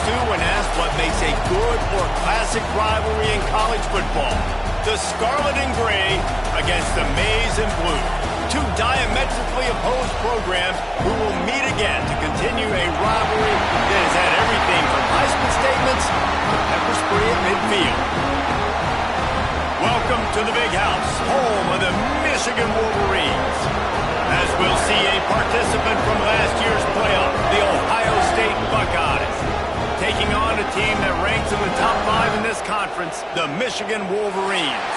to when asked what makes a good or classic rivalry in college football. The Scarlet and Gray against the Maize and Blue. Two diametrically opposed programs who will meet again to continue a rivalry that has had everything from Heisman statements to pepper spray at midfield. Welcome to the Big House, home of the Michigan Wolverines. As we'll see a participant from last year's playoff, the Ohio State Buckeyes, taking on a team that ranks in the top 5 in this conference, the Michigan Wolverines.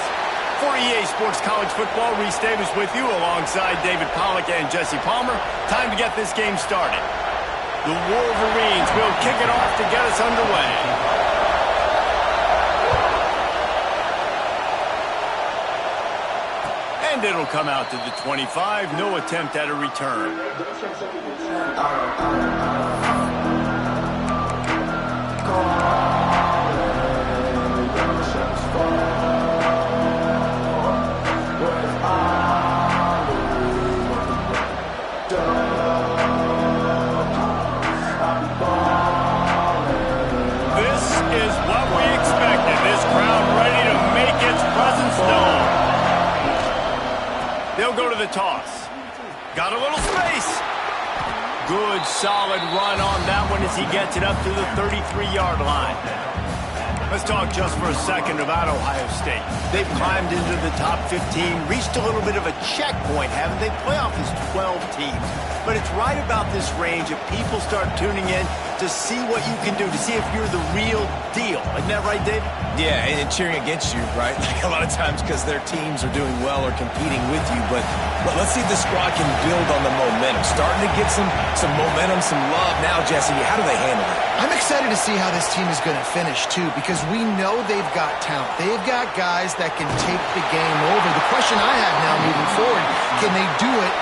For EA Sports College Football, Reese Davis with you alongside David Pollack and Jesse Palmer. Time to get this game started. The Wolverines will kick it off to get us underway. And it'll come out to the 25. No attempt at a return. This is what we expected. This crowd ready to make its presence known. They'll go to the toss. Got a little space. Good, solid run on that one as he gets it up to the 33-yard line. Let's talk just for a second about Ohio State. They've climbed into the top 15, reached a little bit of a checkpoint, haven't they? Playoff is 12 teams. But it's right about this range if people start tuning in to see what you can do, to see if you're the real deal. Isn't that right, David? Yeah, and cheering against you, right? Like a lot of times because their teams are doing well or competing with you. But let's see if the squad can build on the momentum. Starting to get some momentum, some love. Now, Jesse, how do they handle it? I'm excited to see how this team is going to finish, too, because we know they've got talent. They've got guys that can take the game over. The question I have now moving forward, can they do it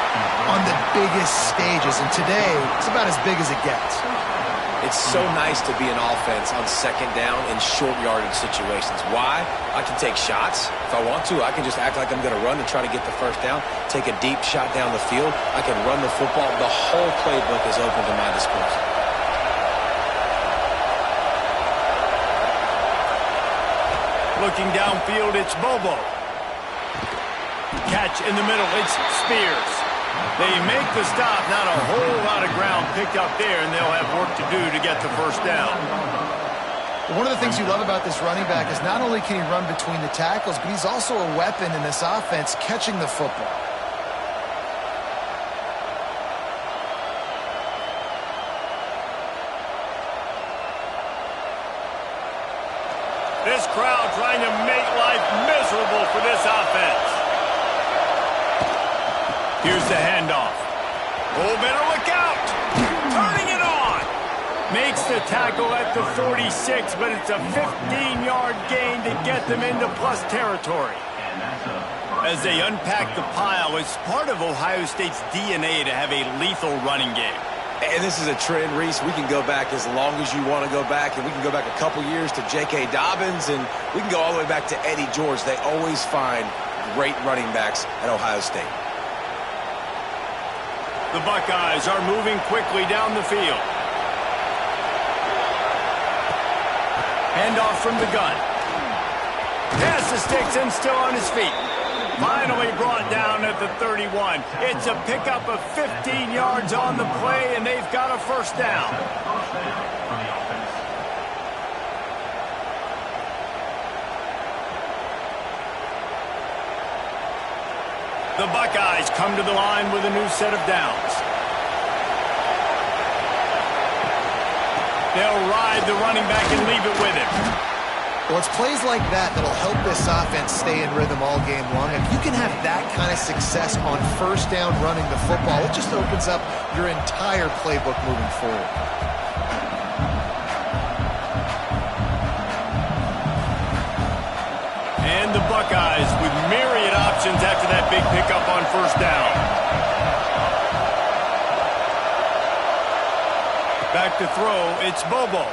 on the biggest stages? And today, it's about as big as it gets. It's so nice to be an offense on second down in short yardage situations. Why? I can take shots. If I want to, I can just act like I'm going to run and try to get the first down, take a deep shot down the field. I can run the football. The whole playbook is open to my disposal. Looking downfield, it's Bobo. Catch in the middle, it's Spears. They make the stop, not a whole lot of ground picked up there, and they'll have work to do to get the first down. One of the things you love about this running back is not only can he run between the tackles, but he's also a weapon in this offense catching the football. This crowd trying to make life miserable for this offense. Here's the handoff. Oh, better look out. Turning it on. Makes the tackle at the 46, but it's a 15-yard gain to get them into plus territory. As they unpack the pile, it's part of Ohio State's DNA to have a lethal running game. And this is a trend, Reese. We can go back as long as you want to go back, and we can go back a couple years to J.K. Dobbins, and we can go all the way back to Eddie George. They always find great running backs at Ohio State. The Buckeyes are moving quickly down the field. Handoff from the gun. Pass the sticks and still on his feet. Finally brought down at the 31. It's a pickup of 15 yards on the play, and they've got a first down. The Buckeyes come to the line with a new set of downs. They'll ride the running back and leave it with him. Well, it's plays like that that'll help this offense stay in rhythm all game long. If you can have that kind of success on first down running the football, it just opens up your entire playbook moving forward. And the Buckeyes with myriad options after that big pickup on first down. Back to throw, it's Bobo.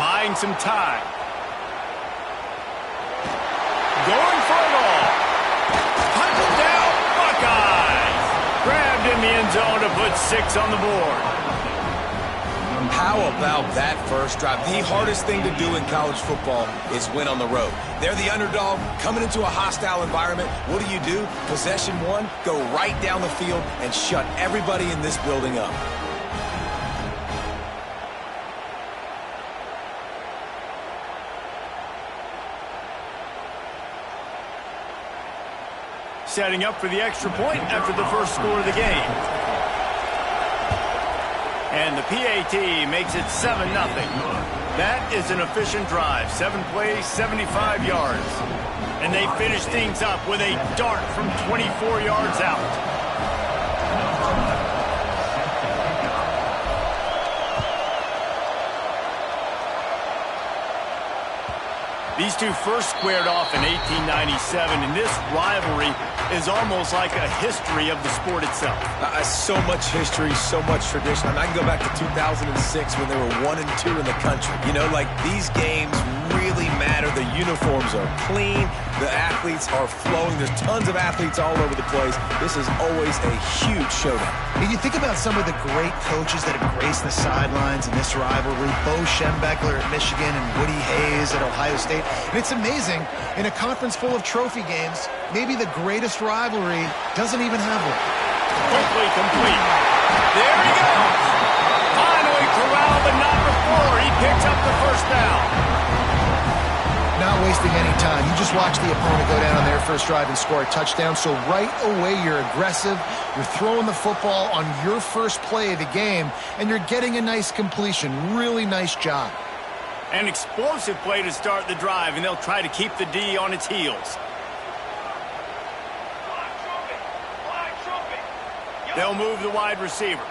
Buying some time. Going for it all. Hunted down, Buckeyes. Grabbed in the end zone to put 6 on the board. How about that first drive? The hardest thing to do in college football is win on the road. They're the underdog coming into a hostile environment. What do? Possession one, go right down the field and shut everybody in this building up. Setting up for the extra point after the first score of the game. And the PAT makes it 7-0. That is an efficient drive. 7 plays, 75 yards. And they finish things up with a dart from 24 yards out. These two first squared off in 1897, and this rivalry is almost like a history of the sport itself. So much history, so much tradition. I can go back to 2006 when they were 1-2 in the country. You know, like, these games really matter. The uniforms are clean. The athletes are flowing. There's tons of athletes all over the place. This is always a huge showdown. And you think about some of the great coaches that have graced the sidelines in this rivalry. Bo Schembechler at Michigan and Woody Hayes at Ohio State. And it's amazing, in a conference full of trophy games, maybe the greatest rivalry doesn't even have one. Quickly complete. There he goes. Finally corralled, but not before. He picks up the first down. Not wasting any time. You just watch the opponent go down on their first drive and score a touchdown. So right away, you're aggressive. You're throwing the football on your first play of the game, and you're getting a nice completion. Really nice job. An explosive play to start the drive, and they'll try to keep the D on its heels. They'll move the wide receiver.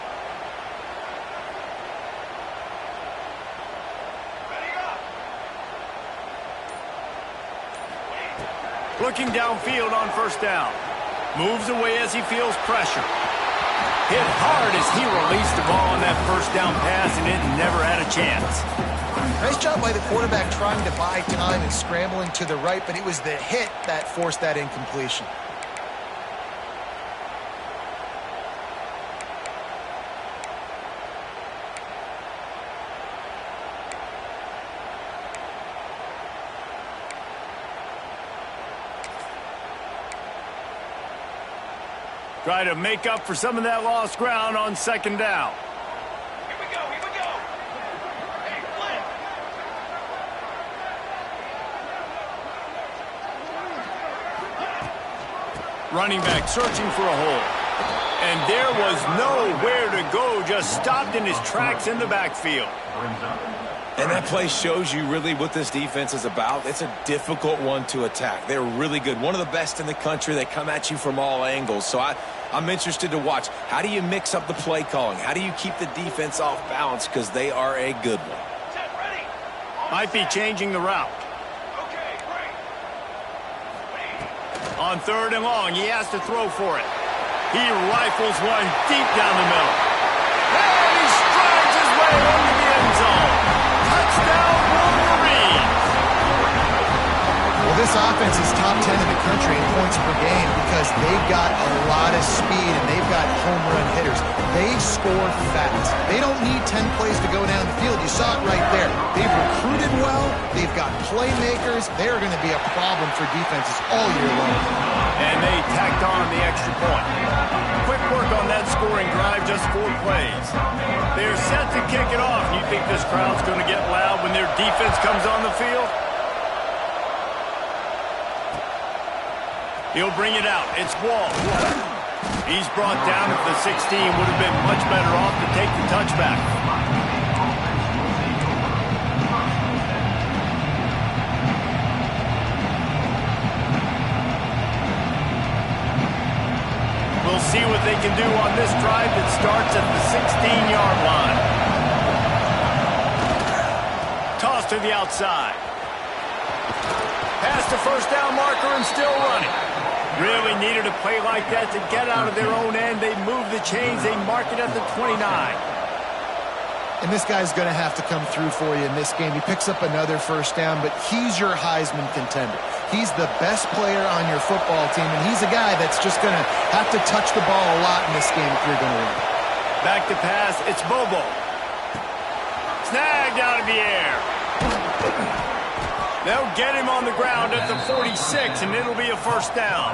Looking downfield on first down. Moves away as he feels pressure. Hit hard as he released the ball on that first down pass, and it never had a chance. Nice job by the quarterback trying to buy time and scrambling to the right, but it was the hit that forced that incompletion. Try to make up for some of that lost ground on second down. Here we go, here we go. Hey, Flynn. Running back searching for a hole. And there was nowhere to go, just stopped in his tracks in the backfield. And that play shows you really what this defense is about. It's a difficult one to attack. They're really good. One of the best in the country. They come at you from all angles. So I'm interested to watch. How do you mix up the play calling? How do you keep the defense off balance? Because they are a good one. Set, ready. Might be changing the route. Okay, great. On third and long, he has to throw for it. He rifles one deep down the middle. And he strides his way into the end zone. Touchdown, Wolverine! Well, this offense is top 10 in the country in points per game because they've got a lot of speed and they've got home run hitters. They score fast. They don't need 10 plays to go down the field. You saw it right there. They've recruited well. They've got playmakers. They're going to be a problem for defenses all year long. And they tacked on the extra point. Quick work on that scoring drive, just 4 plays. They're set to kick it off. You think this crowd's going to get loud when their defense comes on the field? He'll bring it out. It's Wall. He's brought down at the 16. Would have been much better off to take the touchback. We'll see what they can do on this drive that starts at the 16-yard line. Toss to the outside. Past the first down marker and still running. Really needed a play like that to get out of their own end. They move the chains. They mark it at the 29. And this guy's going to have to come through for you in this game. He picks up another first down, but he's your Heisman contender. He's the best player on your football team, and he's a guy that's just going to have to touch the ball a lot in this game if you're going to win. Back to pass. It's Bobo. Snagged out of the air. They'll get him on the ground at the 46, and it'll be a first down.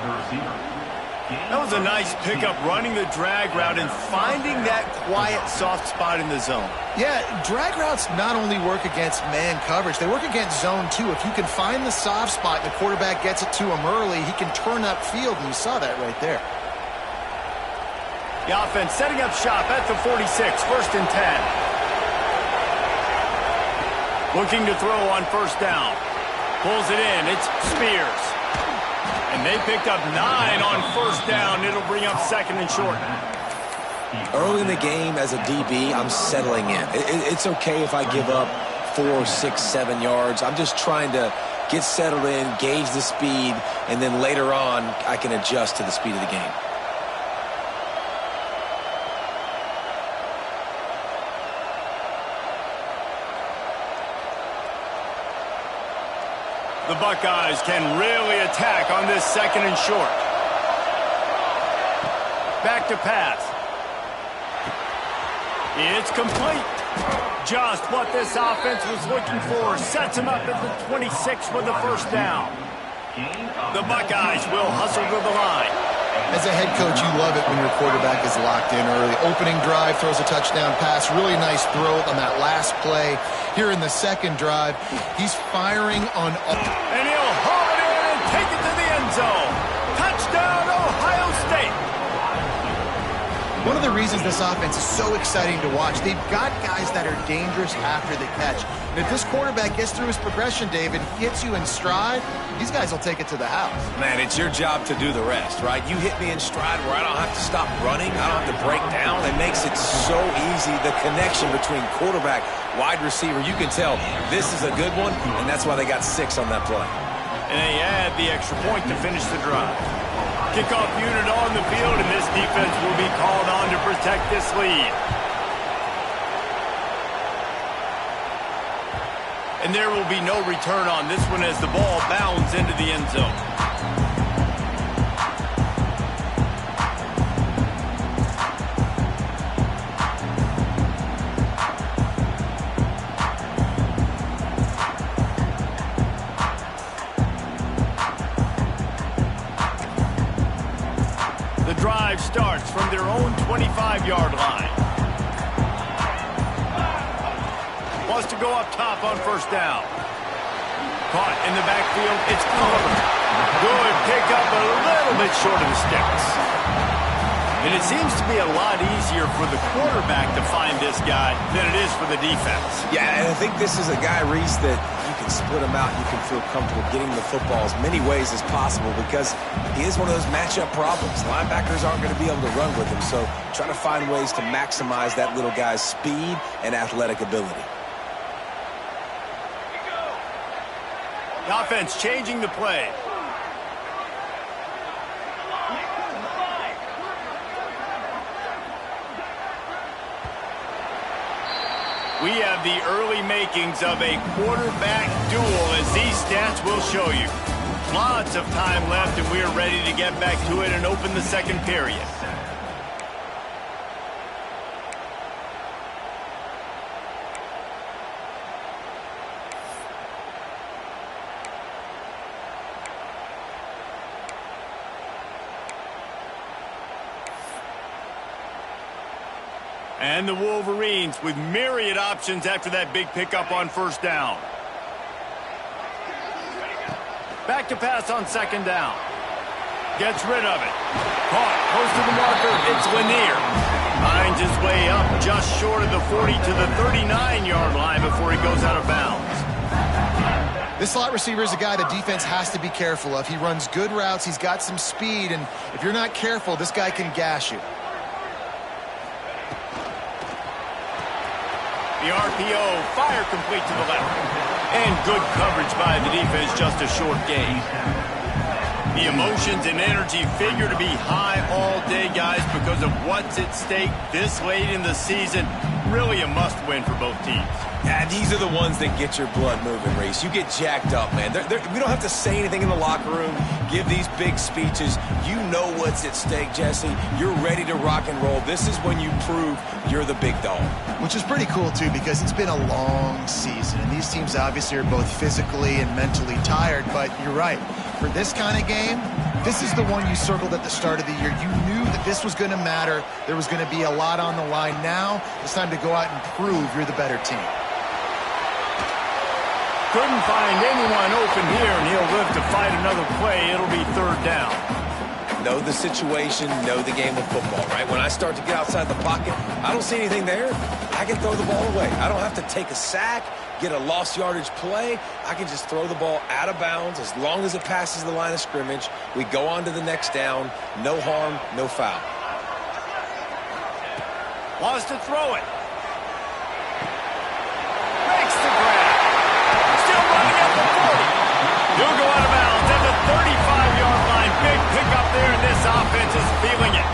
That was a nice pickup, running the drag route and finding that quiet, soft spot in the zone. Yeah, drag routes not only work against man coverage, they work against zone too. If you can find the soft spot and the quarterback gets it to him early, he can turn upfield, and you saw that right there. The offense setting up shop at the 46, first and 10. Looking to throw on first down. Pulls it in. It's Spears. And they picked up 9 on first down. It'll bring up second and short. Early in the game as a DB, I'm settling in. It's okay if I give up 4, 6, 7 yards. I'm just trying to get settled in, gauge the speed, and then later on, I can adjust to the speed of the game. The Buckeyes can really attack on this second and short. Back to pass. It's complete. Just what this offense was looking for. Sets him up at the 26 for the first down. The Buckeyes will hustle to the line. As a head coach, you love it when your quarterback is locked in early. Opening drive, throws a touchdown pass. Really nice throw on that last play. Here in the second drive, he's firing on all. And he'll haul it in and take it to the end zone. Touchdown, Ohio State. One of the reasons this offense is so exciting to watch, they've got guys that are dangerous after the catch. And if this quarterback gets through his progression, David, hits you in stride, these guys will take it to the house. Man, it's your job to do the rest, right? You hit me in stride where I don't have to stop running. I don't have to break down. It makes it so easy. The connection between quarterback, wide receiver, you can tell this is a good one, and that's why they got 6 on that play. And they add the extra point to finish the drive. Kickoff unit on the field, and this defense will be called on to protect this lead. And there will be no return on this one as the ball bounds into the end zone. The drive starts from their own 25-yard line. Wants to go up top on first down. Caught in the backfield. It's Culliver. Good pickup, a little bit short of the sticks. And it seems to be a lot easier for the quarterback to find this guy than it is for the defense. Yeah, and I think this is a guy, Reese, that you can split him out. You can feel comfortable getting the football as many ways as possible because he is one of those matchup problems. Linebackers aren't going to be able to run with him, so try to find ways to maximize that little guy's speed and athletic ability. The offense changing the play. We have the early makings of a quarterback duel, as these stats will show you. Lots of time left, and we are ready to get back to it and open the second period. And the Wolverines with myriad options after that big pickup on first down. Back to pass on second down. Gets rid of it. Caught close to the marker. It's Lanier. Finds his way up just short of the 40 to the 39-yard line before he goes out of bounds. This slot receiver is a guy the defense has to be careful of. He runs good routes. He's got some speed, and if you're not careful, this guy can gash you. The RPO, fire complete to the left. And good coverage by the defense, just a short gain. The emotions and energy figure to be high all day, guys, because of what's at stake this late in the season. really a must-win for both teams. Yeah, these are the ones that get your blood moving, Reese. You get jacked up, man. We don't have to say anything in the locker room, give these big speeches. You know what's at stake, Jesse. You're ready to rock and roll. This is when you prove you're the big dog. Which is pretty cool, too, because it's been a long season. And these teams obviously are both physically and mentally tired. But you're right. For this kind of game, this is the one you circled at the start of the year. You knew that this was going to matter. There was going to be a lot on the line. Now it's time to go out and prove you're the better team. Couldn't find anyone open here, and he'll live to fight another play. It'll be third down. Know the situation, know the game of football, right? When I start to get outside the pocket, I don't see anything there. I can throw the ball away. I don't have to take a sack, get a lost yardage play. I can just throw the ball out of bounds as long as it passes the line of scrimmage. We go on to the next down. No harm, no foul. Wants to throw it. Makes the grab. Still running at the 40. He'll go out of bounds at the 35-yard line. Big pickup there, and this offense is feeling it.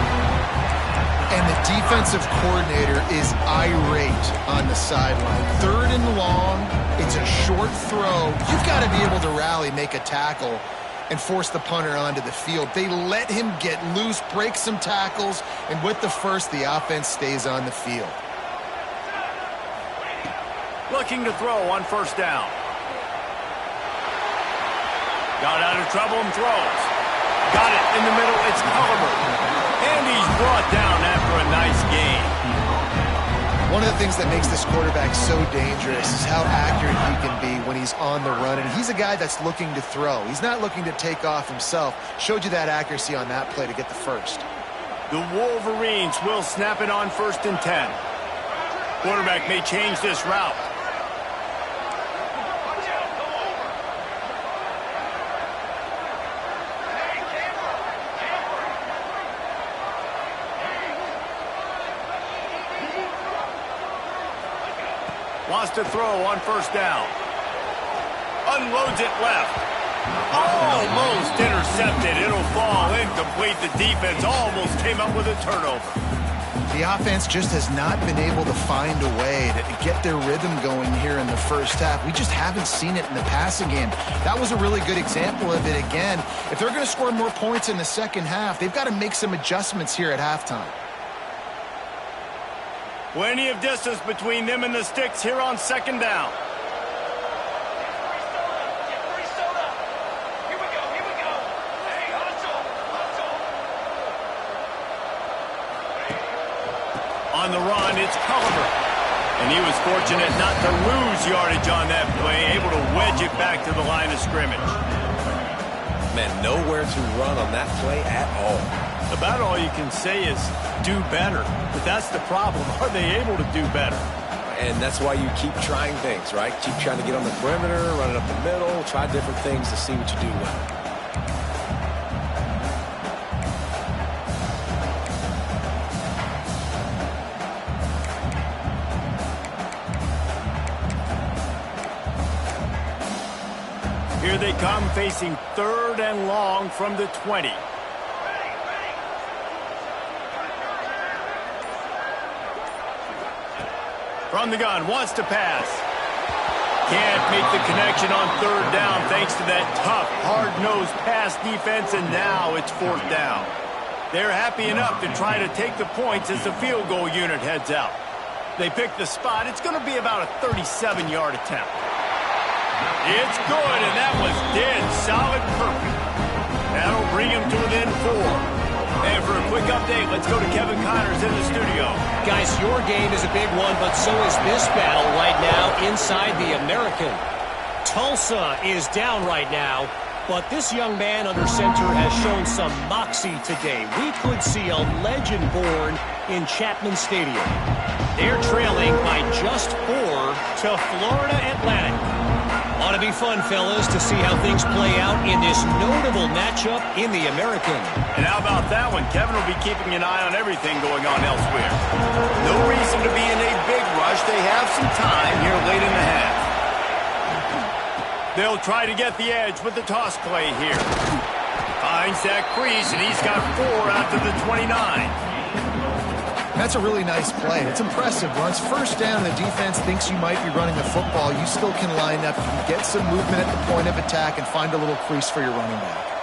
And the defensive coordinator is irate on the sideline. Third and long. It's a short throw. You've got to be able to rally, make a tackle, and force the punter onto the field. They let him get loose, break some tackles, and with the first, the offense stays on the field. Looking to throw on first down. Got out of trouble and throws. Got it in the middle. It's Culliver. And he's brought down after a nice gain. One of the things that makes this quarterback so dangerous is how accurate he can be when he's on the run. And he's a guy that's looking to throw. He's not looking to take off himself. Showed you that accuracy on that play to get the first. The Wolverines will snap it on first and 10. Quarterback may change this route. Wants to throw on first down. Unloads it left. Almost intercepted. It'll fall incomplete. The defense almost came up with a turnover. The offense just has not been able to find a way to get their rhythm going here in the first half. We just haven't seen it in the passing game. That was a really good example of it again. If they're going to score more points in the second half, they've got to make some adjustments here at halftime. Plenty of distance between them and the sticks here on second down. Here we go. Hey, hustle. On the run, it's Culliver. And he was fortunate not to lose yardage on that play, able to wedge it back to the line of scrimmage. Man, nowhere to run on that play at all. About all you can say is do better. But that's the problem. Are they able to do better? And that's why you keep trying things, right? Keep trying to get on the perimeter, run it up the middle, try different things to see what you do well. Here they come, facing third and long from the 20. From the gun, wants to pass. Can't make the connection on third down thanks to that tough, hard-nosed pass defense, and now it's fourth down. They're happy enough to try to take the points as the field goal unit heads out. They pick the spot. It's going to be about a 37-yard attempt. It's good, and that was dead solid perfect. That'll bring him to within 4. And for a quick update, let's go to Kevin Connors in the studio. Guys, your game is a big one, but so is this battle right now inside the American. Tulsa is down right now, but this young man under center has shown some moxie today. We could see a legend born in Chapman Stadium. They're trailing by just 4 to Florida Atlantic. Ought to be fun, fellas, to see how things play out in this notable matchup in the American. And how about that one? Kevin will be keeping an eye on everything going on elsewhere. No reason to be in a big rush. They have some time here late in the half. They'll try to get the edge with the toss play here. Finds that crease, and he's got 4 out to the 29. That's a really nice play. It's impressive. Once first down, the defense thinks you might be running the football. You still can line up. You can get some movement at the point of attack and find a little crease for your running back.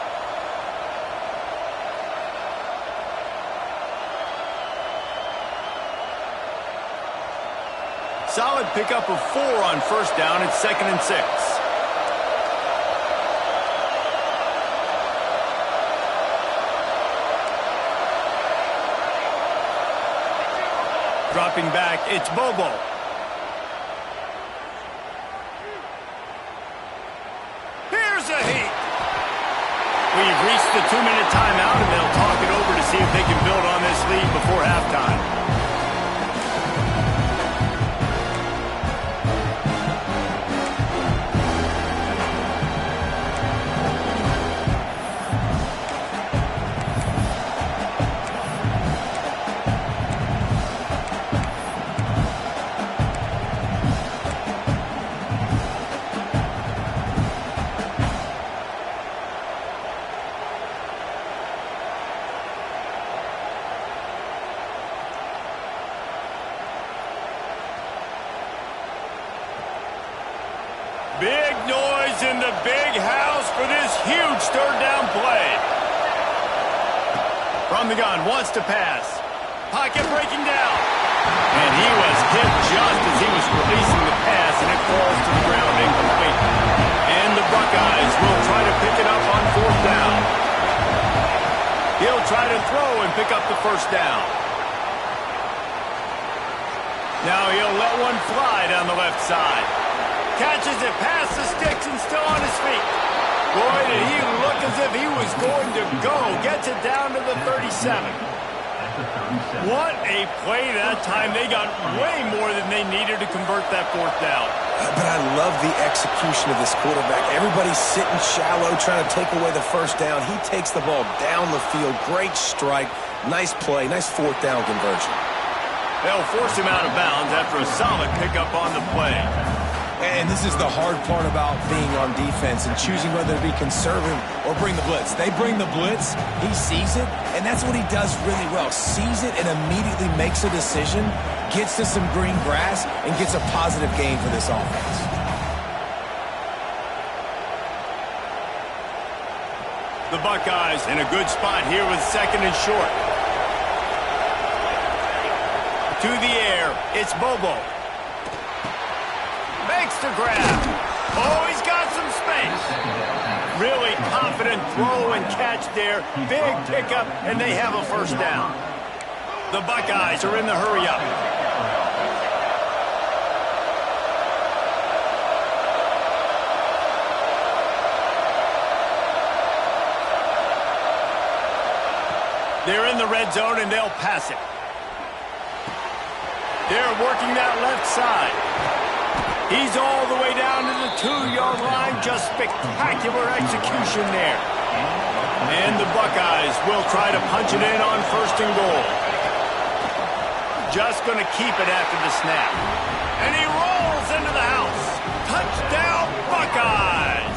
Solid pickup of 4 on first down. It's 2nd and 6. Dropping back, it's Bobo. Here's a heat. We've reached the 2-minute timeout, and they'll talk it over to see if they can build on this lead before halftime. Big noise in the big house for this huge third down play. From the gun, wants to pass. Pocket breaking down. And he was hit just as he was releasing the pass, and it falls to the ground incomplete. And the Buckeyes will try to pick it up on 4th down. He'll try to throw and pick up the first down. Now he'll let one fly down the left side. Catches it past the sticks and still on his feet. Boy, did he look as if he was going to go. Gets it down to the 37. What a play that time. They got way more than they needed to convert that 4th down. But I love the execution of this quarterback. Everybody's sitting shallow, trying to take away the first down. He takes the ball down the field. Great strike. Nice play. Nice 4th down conversion. They'll force him out of bounds after a solid pickup on the play. And this is the hard part about being on defense and choosing whether to be conservative or bring the blitz. They bring the blitz, he sees it, and that's what he does really well. Sees it and immediately makes a decision, gets to some green grass, and gets a positive gain for this offense. The Buckeyes in a good spot here with 2nd and short. To the air, it's Bobo. Makes the grab. Oh, he's got some space. Really confident throw and catch there. Big pickup, and they have a first down. The Buckeyes are in the hurry-up. They're in the red zone, and they'll pass it. They're working that left side. He's all the way down to the 2-yard line. Just spectacular execution there. And the Buckeyes will try to punch it in on 1st and goal. Just going to keep it after the snap. And he rolls into the house. Touchdown, Buckeyes!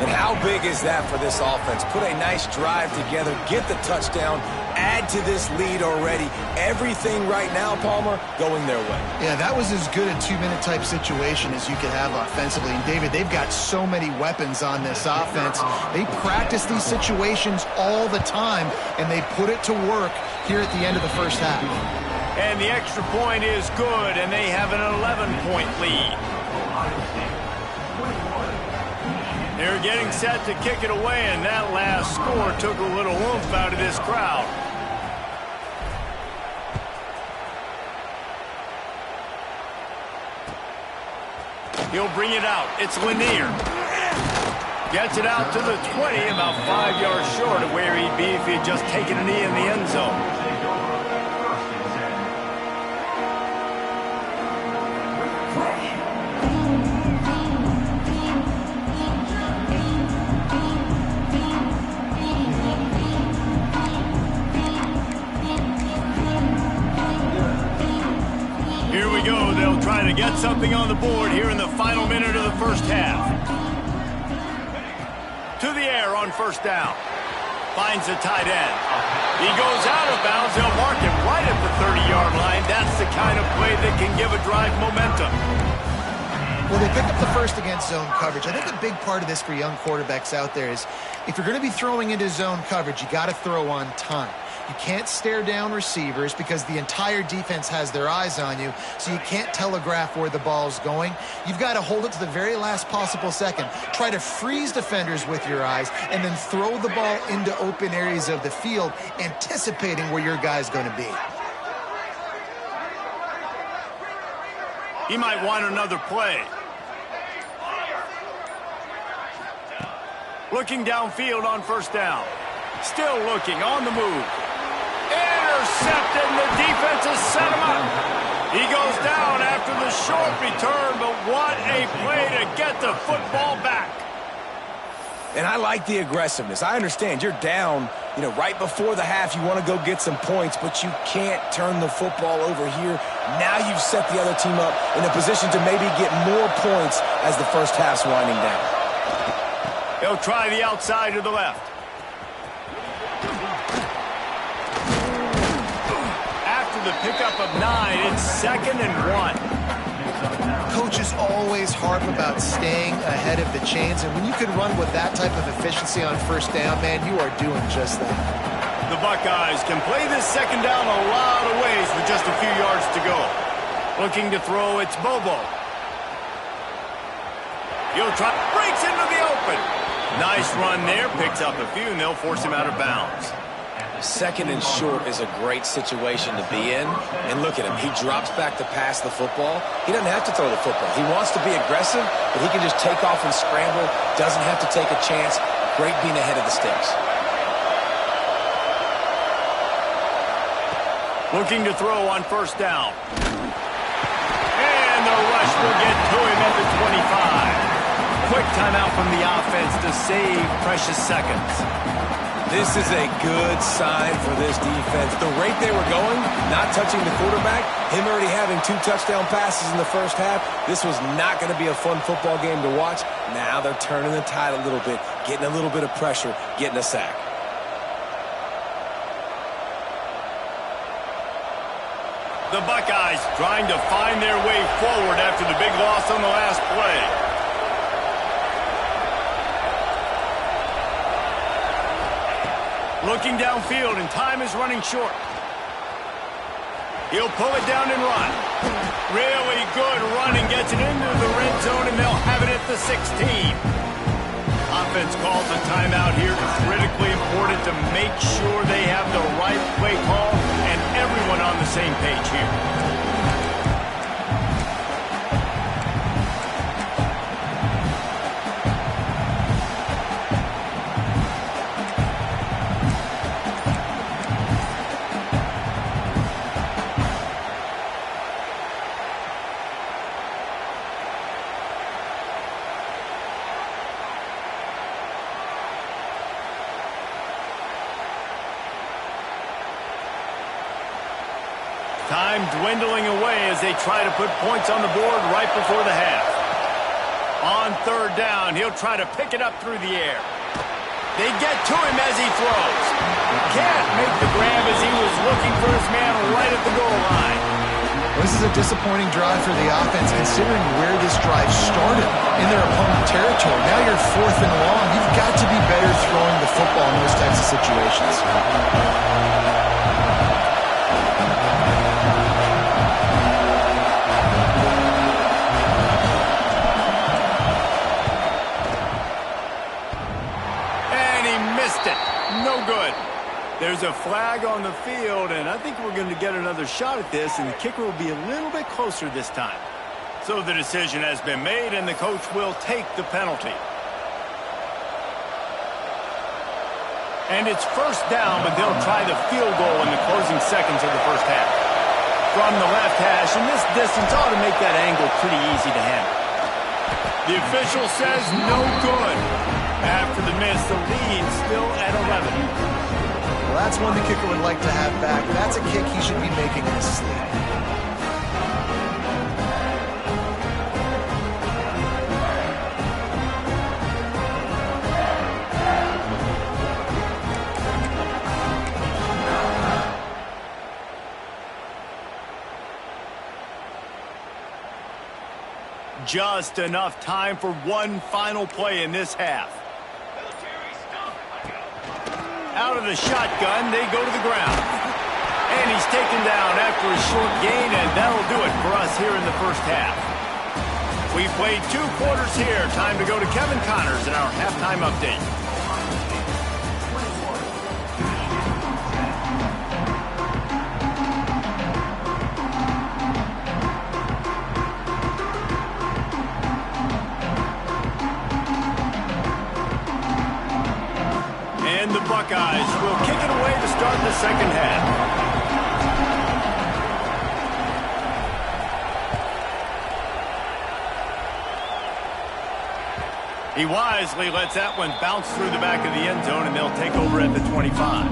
And how big is that for this offense? Put a nice drive together, get the touchdown, add to this lead already. Everything right now, Palmer, going their way. Yeah, that was as good a 2-minute type situation as you could have offensively. And, David, they've got so many weapons on this offense. They practice these situations all the time, and they put it to work here at the end of the first half. And the extra point is good, and they have an 11-point lead. They're getting set to kick it away, and that last score took a little oomph out of this crowd. He'll bring it out. It's Lanier. Gets it out to the 20, about 5 yards short of where he'd be if he had just taken a knee in the end zone. Trying to get something on the board here in the final minute of the first half. To the air on 1st down. Finds the tight end. He goes out of bounds. They'll mark him right at the 30-yard line. That's the kind of play that can give a drive momentum. Well, they pick up the first against zone coverage. I think a big part of this for young quarterbacks out there is if you're going to be throwing into zone coverage, you got to throw on time. You can't stare down receivers because the entire defense has their eyes on you, so you can't telegraph where the ball's going. You've got to hold it to the very last possible second. Try to freeze defenders with your eyes and then throw the ball into open areas of the field, anticipating where your guy's going to be. He might want another play. Looking downfield on first down. Still looking on the move. Intercepted, and the defense has set him up. He goes down after the short return, but what a play to get the football back. And I like the aggressiveness. I understand you're down, right before the half. You want to go get some points, but you can't turn the football over here. Now you've set the other team up in a position to maybe get more points as the first half's winding down. He'll try the outside to the left. After the pickup of 9, it's 2nd and 1. Coaches always harp about staying ahead of the chains, and when you can run with that type of efficiency on first down, man, you are doing just that. The Buckeyes can play this second down a lot of ways with just a few yards to go. Looking to throw, it's Bobo. He'll try, breaks into the open. Nice run there, picks up a few, and they'll force him out of bounds. 2nd and short is a great situation to be in. And look at him. He drops back to pass the football. He doesn't have to throw the football. He wants to be aggressive, but he can just take off and scramble. Doesn't have to take a chance. Great being ahead of the sticks. Looking to throw on first down. And the rush will get to him at the 25. Quick timeout from the offense to save precious seconds. This is a good sign for this defense. The rate they were going, not touching the quarterback, him already having 2 touchdown passes in the first half, this was not going to be a fun football game to watch. Now they're turning the tide a little bit, getting a little bit of pressure, getting a sack. The Buckeyes trying to find their way forward after the big loss on the last play. Looking downfield, and time is running short. He'll pull it down and run. Really good running, gets it into the red zone, and they'll have it at the 16. Offense calls a timeout here. Critically important to make sure they have the right play call and everyone on the same page here. Time dwindling away as they try to put points on the board right before the half. On third down, he'll try to pick it up through the air. They get to him as he throws. Can't make the grab as he was looking for his man right at the goal line. This is a disappointing drive for the offense considering where this drive started in their opponent territory. Now you're 4th and long. You've got to be better throwing the football in those types of situations. No good. There's a flag on the field, and I think we're going to get another shot at this, and the kicker will be a little bit closer this time. So the decision has been made, and the coach will take the penalty. And it's first down, but they'll try the field goal in the closing seconds of the first half. From the left hash, and this distance ought to make that angle pretty easy to handle. The official says no good. After the miss, the lead still at 11. Well, that's one the kicker would like to have back. That's a kick he should be making in his sleep. Just enough time for one final play in this half. Out of the shotgun, they go to the ground. And he's taken down after a short gain, and that'll do it for us here in the first half. We've played 2 quarters here. Time to go to Kevin Connors in our halftime update. And the Buckeyes will kick it away to start the second half. He wisely lets that one bounce through the back of the end zone, and they'll take over at the 25.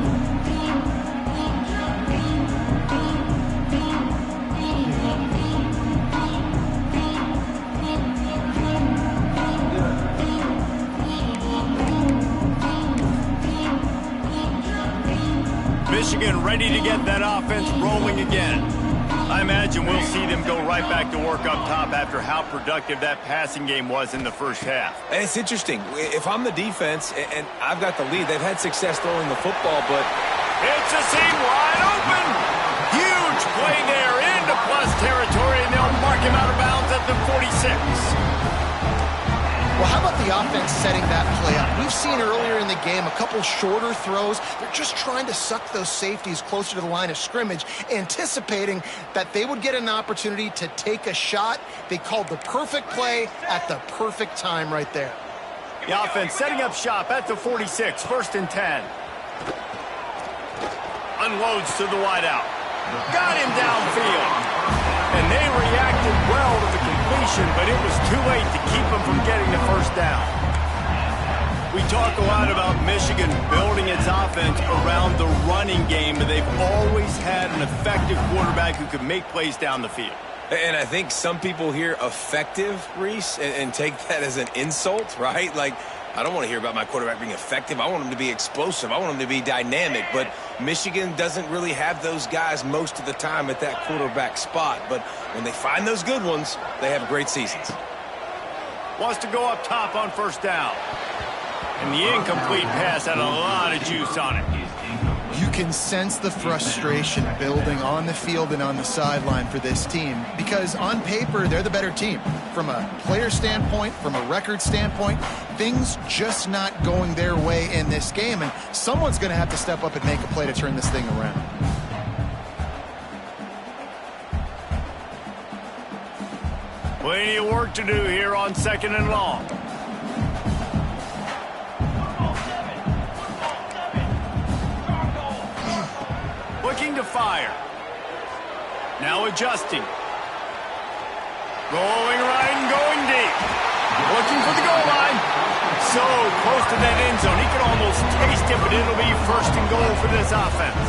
Michigan ready to get that offense rolling again. I imagine we'll see them go right back to work up top after how productive that passing game was in the first half. And it's interesting. If I'm the defense and I've got the lead, they've had success throwing the football, but it's a seam wide open. Huge play there into plus territory, and they'll mark him out of bounds at the 46. Well, how about the offense setting that play up? We've seen earlier in the game a couple shorter throws. They're just trying to suck those safeties closer to the line of scrimmage, anticipating that they would get an opportunity to take a shot. They called the perfect play at the perfect time right there. The offense setting up shop at the 46, 1st and 10. Unloads to the wideout. Got him downfield. And they reacted well to the completion, but it was too late to keep them from getting the first down. We talk a lot about Michigan building its offense around the running game, but they've always had an effective quarterback who could make plays down the field. And I think some people hear effective, Reese, and take that as an insult, right? Like, I don't want to hear about my quarterback being effective. I want him to be explosive. I want him to be dynamic. But Michigan doesn't really have those guys most of the time at that quarterback spot. But when they find those good ones, they have great seasons. Wants to go up top on 1st down. And the incomplete pass had a lot of juice on it. You can sense the frustration building on the field and on the sideline for this team because on paper, they're the better team. From a player standpoint, from a record standpoint, things just not going their way in this game, and someone's going to have to step up and make a play to turn this thing around. Plenty of work to do here on 2nd and long. Looking to fire. Now adjusting. Rolling right and going deep. Looking for the goal line. So close to that end zone. He can almost taste it, but it'll be 1st and goal for this offense.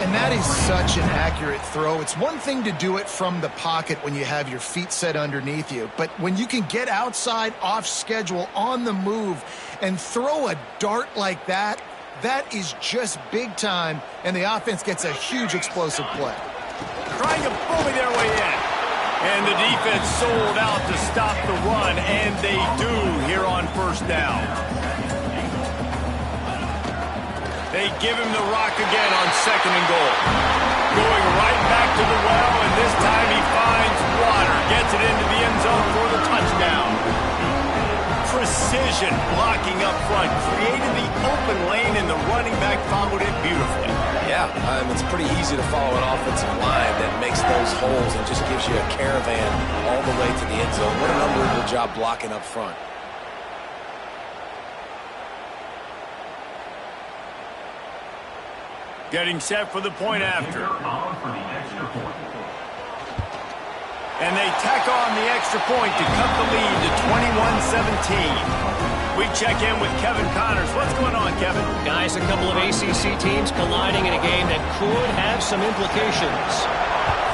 And that is such an accurate throw. It's one thing to do it from the pocket when you have your feet set underneath you, but when you can get outside, off schedule, on the move, and throw a dart like that, that is just big time, and the offense gets a huge explosive play. Trying to bully their way in. And the defense sold out to stop the run, and they do here on 1st down. They give him the rock again on 2nd and goal. Going right back to the well, and this time he finds water. Gets it into the end zone for the touchdown. Precision blocking up front. Created the open lane, and the running back followed it beautifully. Yeah, it's pretty easy to follow an offensive line that makes those holes and just gives you a caravan all the way to the end zone. What an unbelievable job blocking up front. Getting set for the point after. And they tack on the extra point to cut the lead to 21-17. We check in with Kevin Connors. What's going on, Kevin? Guys, a couple of ACC teams colliding in a game that could have some implications.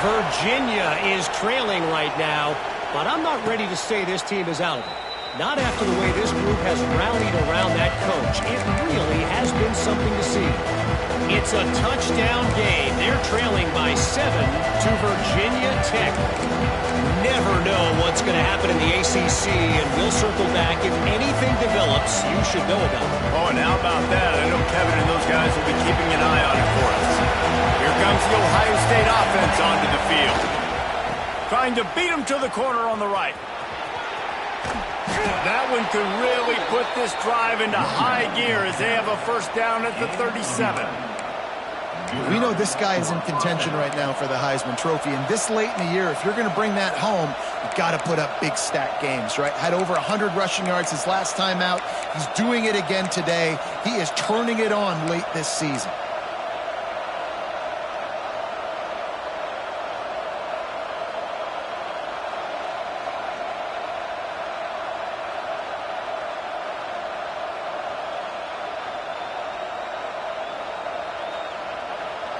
Virginia is trailing right now, but I'm not ready to say this team is out of it. Not after the way this group has rallied around that coach. It really has been something to see. It's a touchdown game. They're trailing by 7 to Virginia Tech. Never know what's going to happen in the ACC, and we'll circle back if anything develops you should know about. Oh, and how about that? I know Kevin and those guys will be keeping an eye on it for us. Here comes the Ohio State offense onto the field. Trying to beat him to the corner on the right. That one could really put this drive into high gear as they have a first down at the 37. We know this guy is in contention right now for the Heisman Trophy, and this late in the year, if you're going to bring that home, you've got to put up big stat games, right? Had over 100 rushing yards his last time out. He's doing it again today. He is turning it on late this season.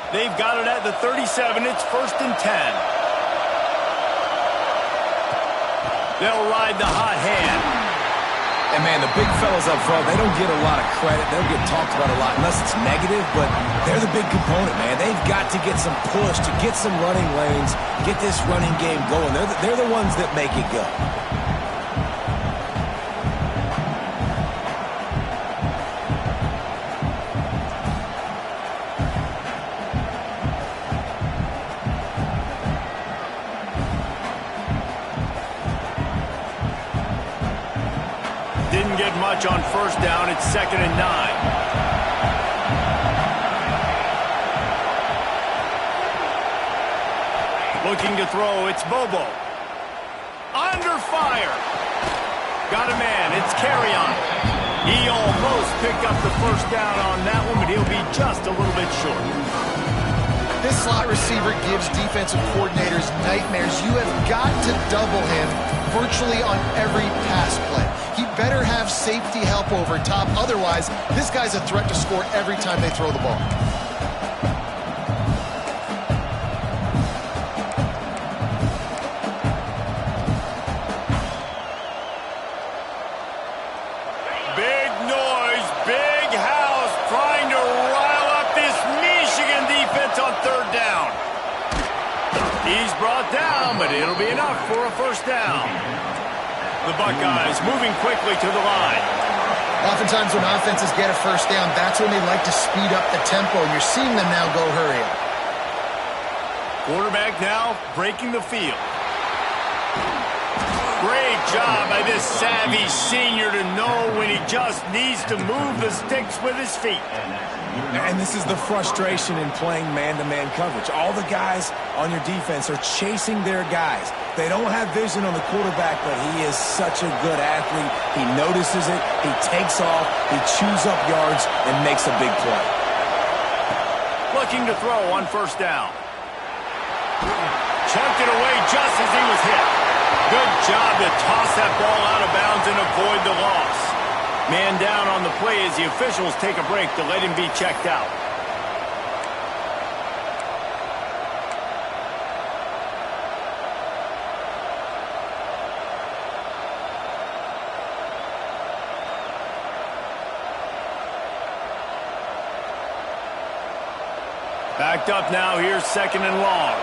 They've got it at the 37. It's 1st and 10. They'll ride the hot hand. And, man, the big fellas up front, they don't get a lot of credit. They don't get talked about a lot unless it's negative, but they're the big component, man. They've got to get some push, to get some running lanes, get this running game going. They're the ones that make it go. Didn't get much on first down. It's 2nd and 9. Looking to throw. It's Bobo. Under fire. Got a man. It's Carrion. He almost picked up the first down on that one, but he'll be just a little bit short. This slot receiver gives defensive coordinators nightmares. You have got to double him virtually on every pass play. He better have safety help over top. Otherwise, this guy's a threat to score every time they throw the ball. Big noise, big house, trying to rile up this Michigan defense on 3rd down. He's brought down, but it'll be enough for a first down. The Buckeyes moving quickly to the line. Oftentimes when offenses get a first down, that's when they like to speed up the tempo, and you're seeing them now go hurry up. Quarterback now breaking the field. Great job by this savvy senior to know when he just needs to move the sticks with his feet. And this is the frustration in playing man-to-man coverage. All the guys on your defense are chasing their guys. They don't have vision on the quarterback, but he is such a good athlete. He notices it, he takes off, he chews up yards, and makes a big play. Looking to throw on first down. Chunked it away just as he was hit. Good job to toss that ball out of bounds and avoid the loss. Man down on the play as the officials take a break to let him be checked out. Backed up now. Here's 2nd and long.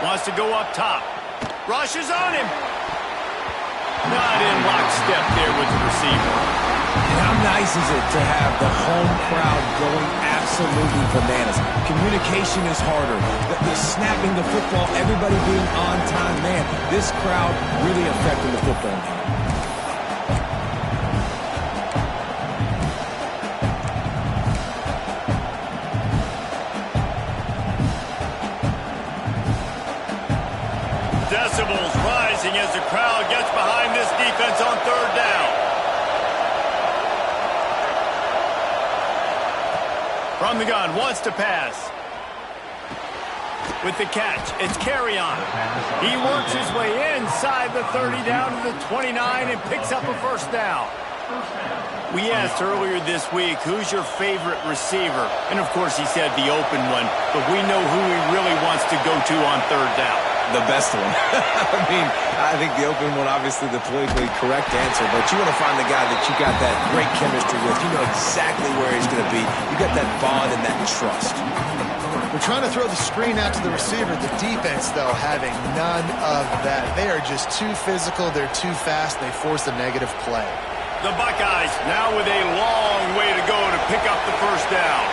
Wants to go up top. Rushes on him. Not in lockstep there with the receiver. And how nice is it to have the home crowd going absolutely bananas? Communication is harder. The snapping the football, everybody being on time. Man, this crowd really affecting the football game. Decibels rising as the crowd gets behind this defense on 3rd down. From the gun, wants to pass. With the catch, it's Carrion. He works his way inside the 30 down to the 29 and picks up a first down. We asked earlier this week, who's your favorite receiver? And of course he said the open one, but we know who he really wants to go to on 3rd down. The best one. I mean, I think the open one, obviously the politically correct answer, but you want to find the guy that you got that great chemistry with. You know exactly where he's going to be. You got that bond and that trust. We're trying to throw the screen out to the receiver. The defense, though, having none of that. They are just too physical. They're too fast. They force a negative play. The Buckeyes now with a long way to go to pick up the first down.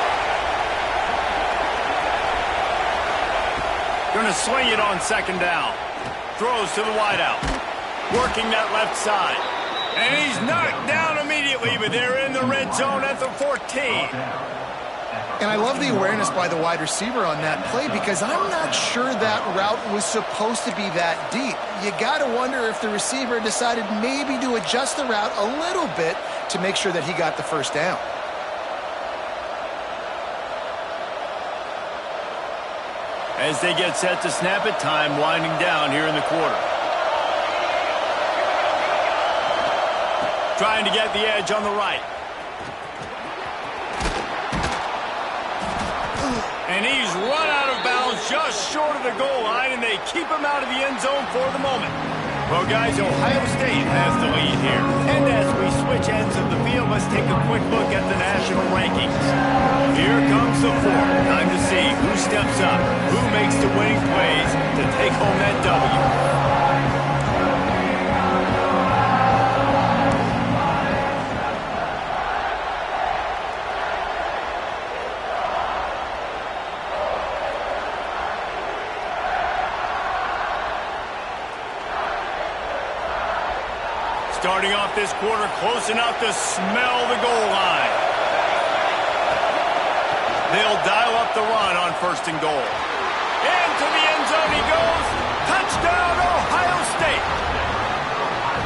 Going to swing it on second down. Throws to the wideout. Working that left side. And he's knocked down immediately, but they're in the red zone at the 14. And I love the awareness by the wide receiver on that play because I'm not sure that route was supposed to be that deep. You got to wonder if the receiver decided maybe to adjust the route a little bit to make sure that he got the first down. As they get set to snap it, time winding down here in the quarter. Trying to get the edge on the right. And he's run out of bounds just short of the goal line, and they keep him out of the end zone for the moment. Well, guys, Ohio State has the lead here. And as we switch ends of the field, let's take a quick look at the national rankings. Here comes the fourth. Time to see who steps up, who makes the winning plays to take home that W. Starting off this quarter close enough to smell the goal line. They'll dial up the run on first and goal. Into the end zone he goes. Touchdown, Ohio State.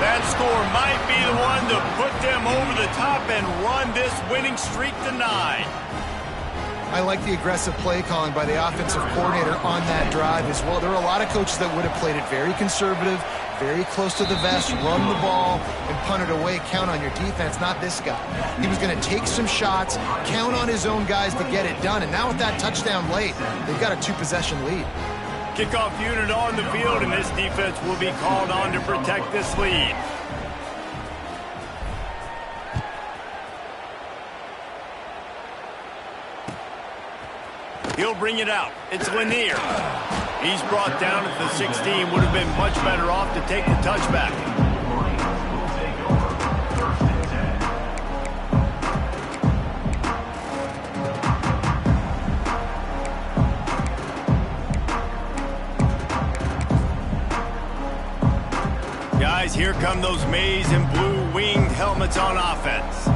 That score might be the one to put them over the top and run this winning streak to 9. I like the aggressive play calling by the offensive coordinator on that drive as well. There are a lot of coaches that would have played it very conservative, very close to the vest, run the ball, and punt it away. Count on your defense, not this guy. He was going to take some shots, count on his own guys to get it done. And now with that touchdown late, they've got a 2-possession lead. Kickoff unit on the field, and this defense will be called on to protect this lead. He'll bring it out. It's Lanier. He's brought down at the 16. Would have been much better off to take the touchback. Guys, here come those maize and blue winged helmets on offense.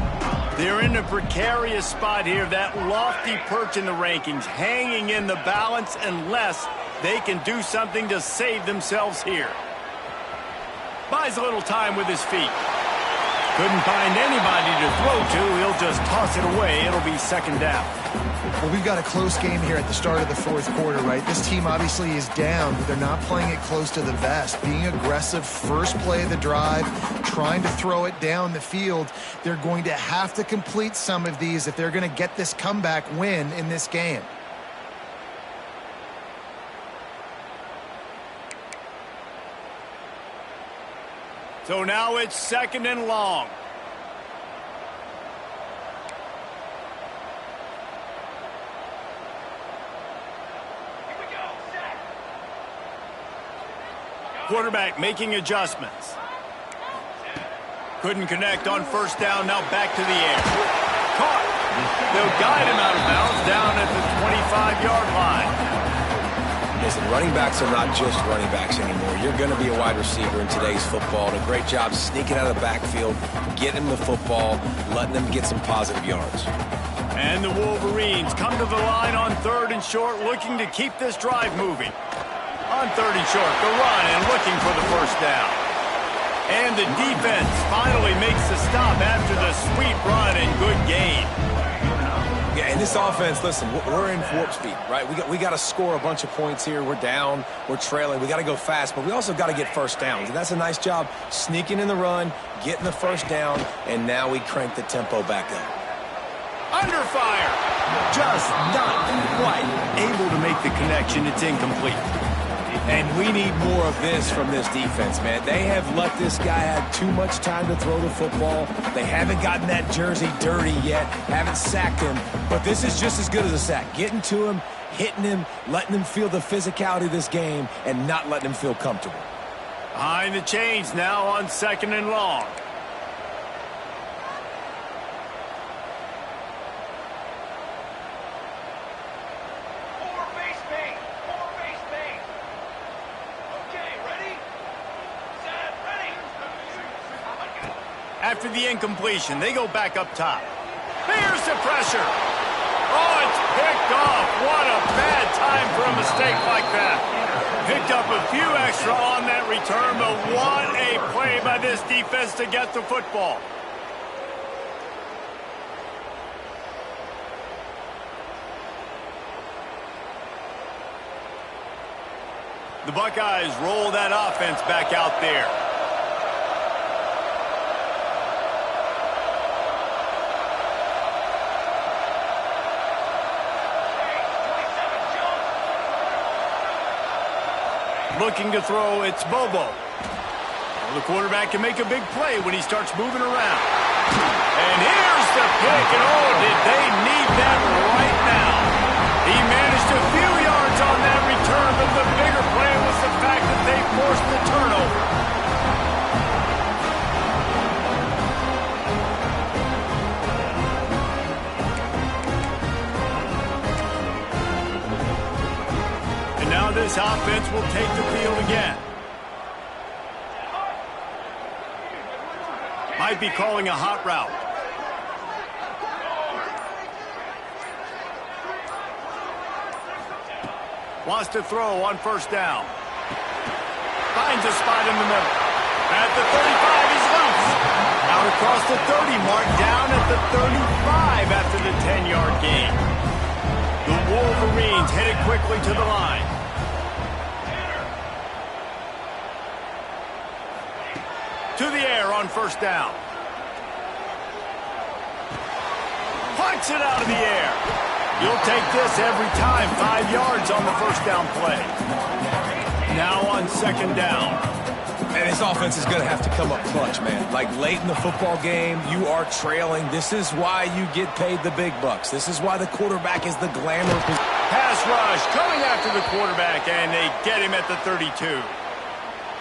They're in a precarious spot here, that lofty perch in the rankings, hanging in the balance unless they can do something to save themselves here. Buys a little time with his feet. Couldn't find anybody to throw to. He'll just toss it away. It'll be second down. Well, we've got a close game here at the start of the fourth quarter, right? This team obviously is down, but they're not playing it close to the vest. Being aggressive, first play of the drive, trying to throw it down the field. They're going to have to complete some of these if they're going to get this comeback win in this game. So now it's second and long. Quarterback making adjustments. Couldn't connect on first down. Now back to the air. Caught. They'll guide him out of bounds down at the 25-yard line. Listen, running backs are not just running backs anymore. You're going to be a wide receiver in today's football. And a great job sneaking out of the backfield, getting the football, letting them get some positive yards. And the Wolverines come to the line on third and short, looking to keep this drive moving. On third and short, the run and looking for the first down. And the defense finally makes the stop after the sweet run and good gain. Yeah, and this offense, listen, we're in warp speed, right? We got to score a bunch of points here. We're down, we're trailing. We got to go fast, but we also got to get first downs. And that's a nice job sneaking in the run, getting the first down, and now we crank the tempo back up. Under fire. Just not quite able to make the connection. It's incomplete. And we need more of this from this defense, man. They have let this guy have too much time to throw the football. They haven't gotten that jersey dirty yet, haven't sacked him. But this is just as good as a sack. Getting to him, hitting him, letting him feel the physicality of this game, and not letting him feel comfortable. Behind the chains now on 2nd and long. After the incompletion, they go back up top. Here's the pressure. Oh, it's picked off. What a bad time for a mistake like that. Picked up a few extra on that return, but what a play by this defense to get the football. The Buckeyes roll that offense back out there. Looking to throw, it's Bobo. The quarterback can make a big play when he starts moving around. And here's the pick, and oh, did they need that right now. He managed a few yards on that return, but the bigger play was the fact that they forced the turnover. Now this offense will take the field again. Might be calling a hot route. Wants to throw on 1st down. Finds a spot in the middle. At the 35, he's loose. Out across the 30 mark, down at the 35 after the 10-yard gain. The Wolverines headed quickly to the line. To the air on 1st down. Punts it out of the air. You'll take this every time. 5 yards on the 1st down play. Now on 2nd down. And this offense is going to have to come up clutch, man. Like late in the football game, you are trailing. This is why you get paid the big bucks. This is why the quarterback is the glamour. Pass rush coming after the quarterback, and they get him at the 32.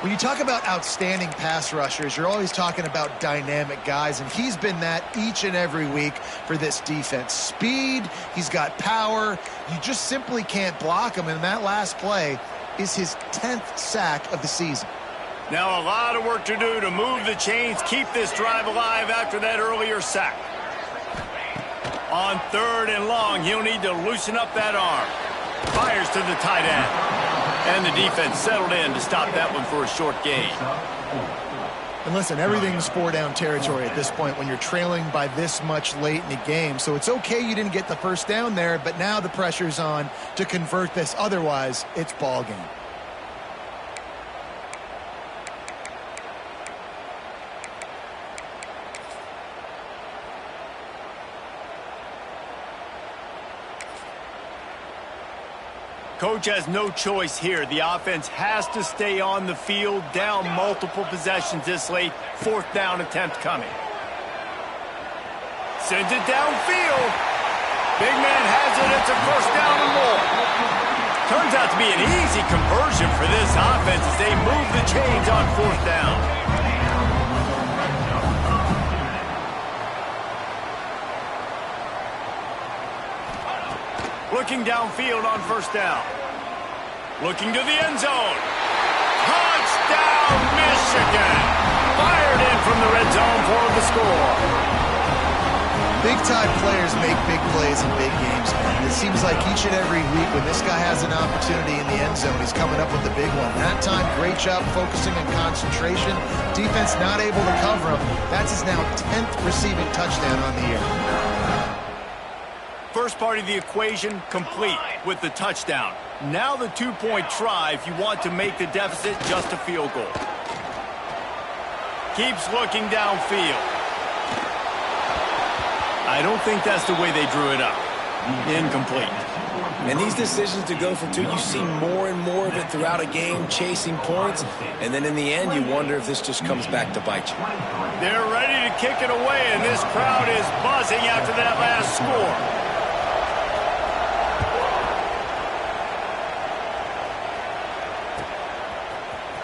When you talk about outstanding pass rushers, you're always talking about dynamic guys, and he's been that each and every week for this defense. Speed, he's got power. You just simply can't block him, and that last play is his 10th sack of the season. Now a lot of work to do to move the chains, keep this drive alive after that earlier sack. On 3rd and long, he'll need to loosen up that arm. Fires to the tight end. And the defense settled in to stop that one for a short gain. And listen, everything's 4-down territory at this point when you're trailing by this much late in the game. So it's okay you didn't get the 1st down there, but now the pressure's on to convert this. Otherwise, it's ball game. Coach has no choice here. The offense has to stay on the field, down multiple possessions this late. 4th down attempt coming. Sends it downfield. Big man has it. It's a 1st down and more. Turns out to be an easy conversion for this offense as they move the chains on 4th down. Looking downfield on 1st down. Looking to the end zone. Touchdown, Michigan! Fired in from the red zone for the score. Big-time players make big plays in big games, man. It seems like each and every week when this guy has an opportunity in the end zone, he's coming up with the big one. That time, great job focusing on concentration. Defense not able to cover him. That's his now 10th receiving touchdown on the year. First part of the equation complete with the touchdown. Now the 2-point try if you want to make the deficit just a field goal. Keeps looking downfield. I don't think that's the way they drew it up. Incomplete. And these decisions to go for two, you see more and more of it throughout a game, chasing points, and then in the end, you wonder if this just comes back to bite you. They're ready to kick it away, and this crowd is buzzing after that last score.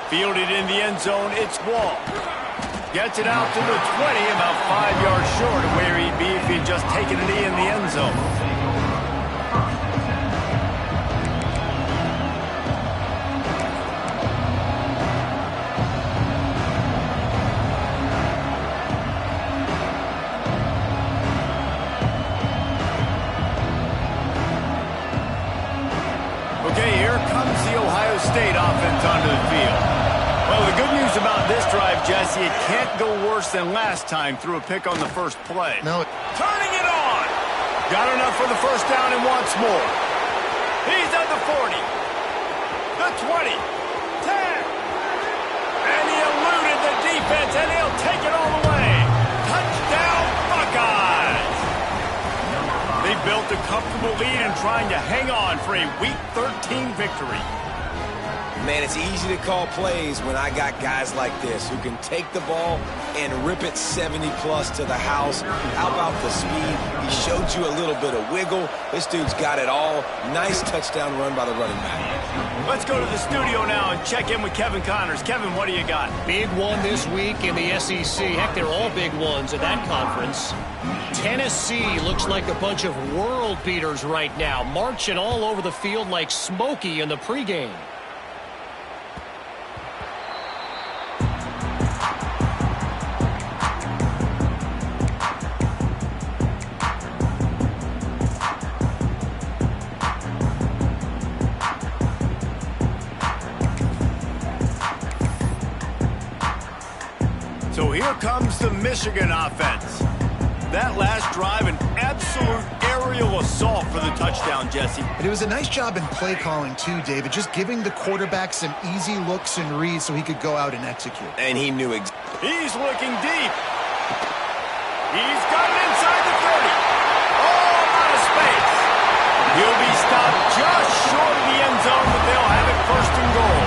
Fielded in the end zone, it's Wall. Gets it out to the 20, about 5 yards short of where he'd be if he'd just taken a knee in the end zone. Okay, here comes the Ohio State offense onto the field. Well, the good news about this drive, Jesse, it can't go worse than last time through a pick on the first play. No. Turning it on. Got enough for the first down and wants more. He's at the 40. The 20. 10. And he eluded the defense, and he'll take it all the way. Touchdown, Buckeyes. They built a comfortable lead and trying to hang on for a Week 13 victory. Man, it's easy to call plays when I got guys like this who can take the ball and rip it 70-plus to the house. How about the speed? He showed you a little bit of wiggle. This dude's got it all. Nice touchdown run by the running back. Let's go to the studio now and check in with Kevin Connors. Kevin, what do you got? Big one this week in the SEC. Heck, they're all big ones at that conference. Tennessee looks like a bunch of world beaters right now, marching all over the field like Smokey in the pregame. So here comes the Michigan offense. That last drive, an absolute aerial assault for the touchdown, Jesse. But it was a nice job in play calling, too, David. Just giving the quarterback some easy looks and reads so he could go out and execute. And he knew He's looking deep. He's got it inside the 30. All out of space. He'll be stopped just short of the end zone, but they'll have it first and goal.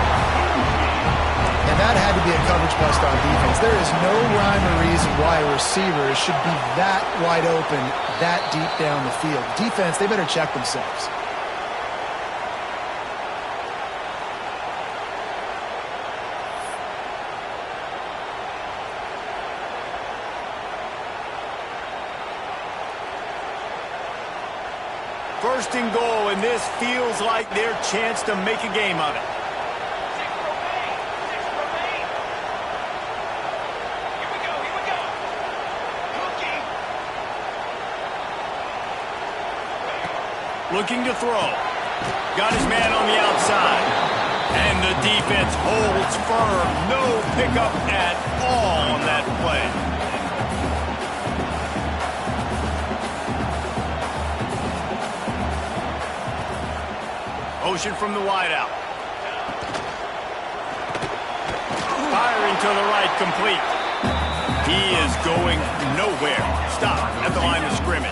And that had to be a coverage bust on defense. There is no rhyme or reason why a receiver should be that wide open, that deep down the field. Defense, they better check themselves. First and goal, and this feels like their chance to make a game of it. Looking to throw. Got his man on the outside. And the defense holds firm. No pickup at all on that play. Motion from the wideout. Firing to the right, complete. He is going nowhere. Stop at the line of scrimmage.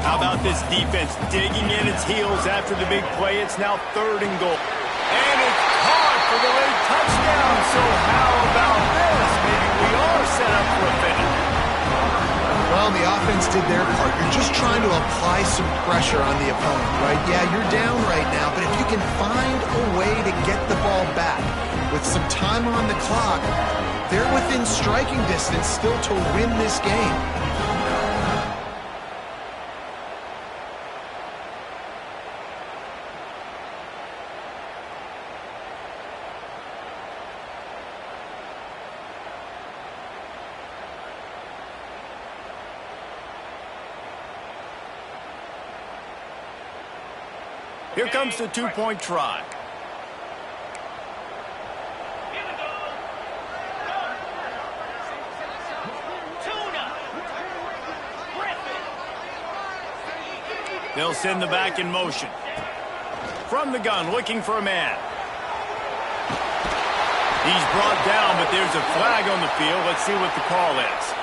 How about this defense digging in its heels after the big play? It's now third and goal. And it's caught for the late touchdown. So how about this? Maybe we are set up for a finish. Well, the offense did their part. You're just trying to apply some pressure on the opponent, right? Yeah, you're down right now, but if you can find a way to get the ball back with some time on the clock, they're within striking distance still to win this game. Here comes the two-point try. They'll send the back in motion. From the gun, looking for a man. He's brought down, but there's a flag on the field. Let's see what the call is.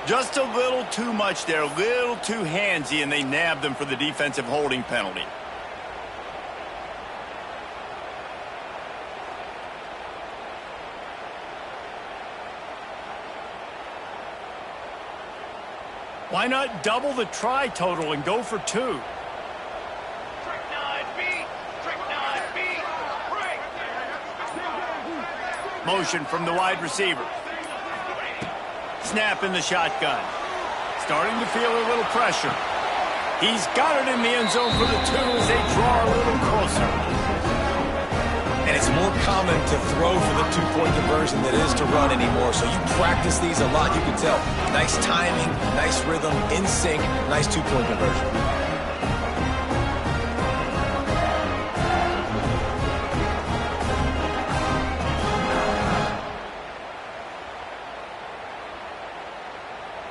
Just a little too much there, a little too handsy, and they nabbed them for the defensive holding penalty. Why not double the try total and go for 2? Trick 9B. Trick 9B. Break. Motion from the wide receiver. Snap in the shotgun. Starting to feel a little pressure. He's got it in the end zone for the 2 as they draw a little closer. And it's more common to throw for the 2-point conversion than it is to run anymore. So you practice these a lot, you can tell. Nice timing, nice rhythm, in sync, nice 2-point conversion.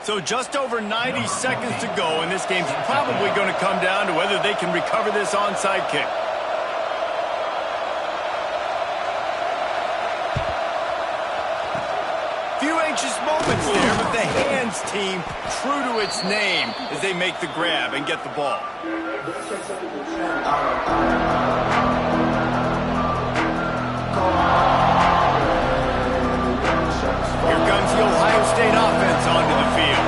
So just over 90 seconds to go, and this game's probably going to come down to whether they can recover this onside kick. Few anxious moments there, but the hands team true to its name as they make the grab and get the ball. Here comes the Ohio State offense onto the field.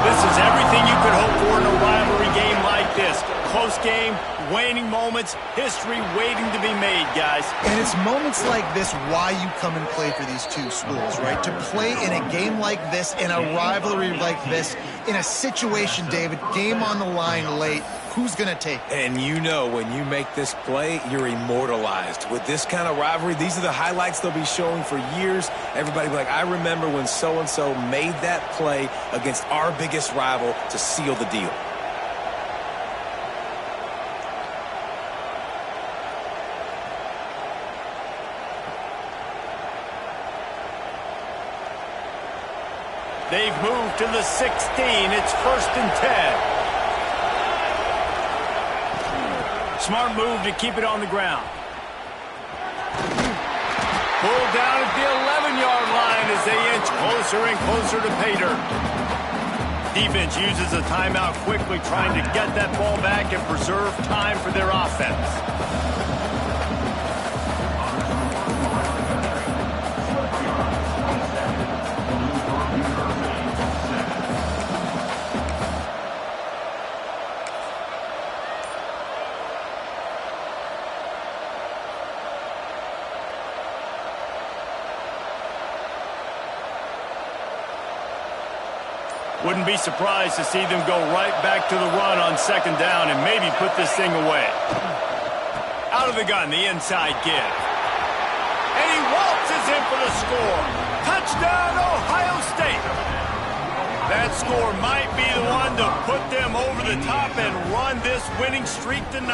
This is everything you could hope for in a rivalry game like this. Close game, waning moments, history waiting to be made, guys. And it's moments like this why you come and play for these two schools, right? To play in a game like this, in a rivalry like this, in a situation, David, game on the line late, who's going to take it? And you know when you make this play, you're immortalized. With this kind of rivalry, these are the highlights they'll be showing for years. Everybody will be like, I remember when so-and-so made that play against our biggest rival to seal the deal. They've moved to the 16. It's 1st and 10. Smart move to keep it on the ground. Pulled down at the 11-yard line as they inch closer and closer to pay dirt. Defense uses a timeout quickly, trying to get that ball back and preserve time for their offense. Wouldn't be surprised to see them go right back to the run on 2nd down and maybe put this thing away. Out of the gun, the inside give. And he waltzes in for the score. Touchdown, Ohio State. That score might be the one to put them over the top and run this winning streak to 9.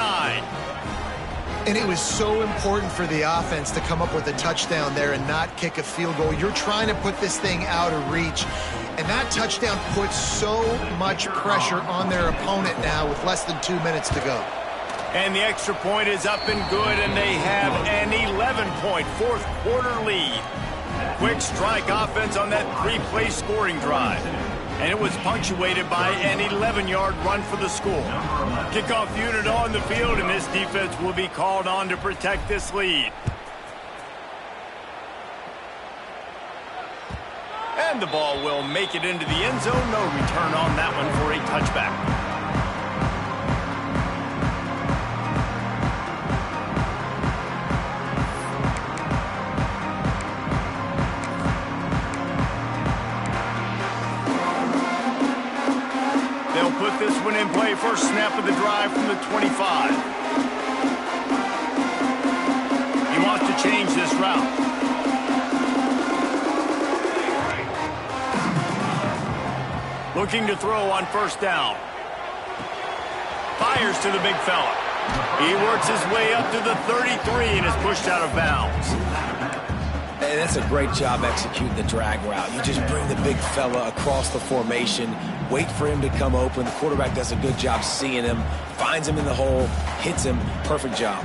And it was so important for the offense to come up with a touchdown there and not kick a field goal. You're trying to put this thing out of reach. And that touchdown puts so much pressure on their opponent now with less than 2 minutes to go. And the extra point is up and good, and they have an 11-point fourth-quarter lead. Quick strike offense on that 3-play scoring drive. And it was punctuated by an 11-yard run for the score. Kickoff unit on the field, and this defense will be called on to protect this lead. And the ball will make it into the end zone. No return on that one for a touchback. They'll put this one in play. First snap of the drive from the 25. He wants to change this route. Looking to throw on 1st down. Fires to the big fella. He works his way up to the 33 and is pushed out of bounds. And that's a great job executing the drag route. You just bring the big fella across the formation, wait for him to come open. The quarterback does a good job seeing him, finds him in the hole, hits him. Perfect job.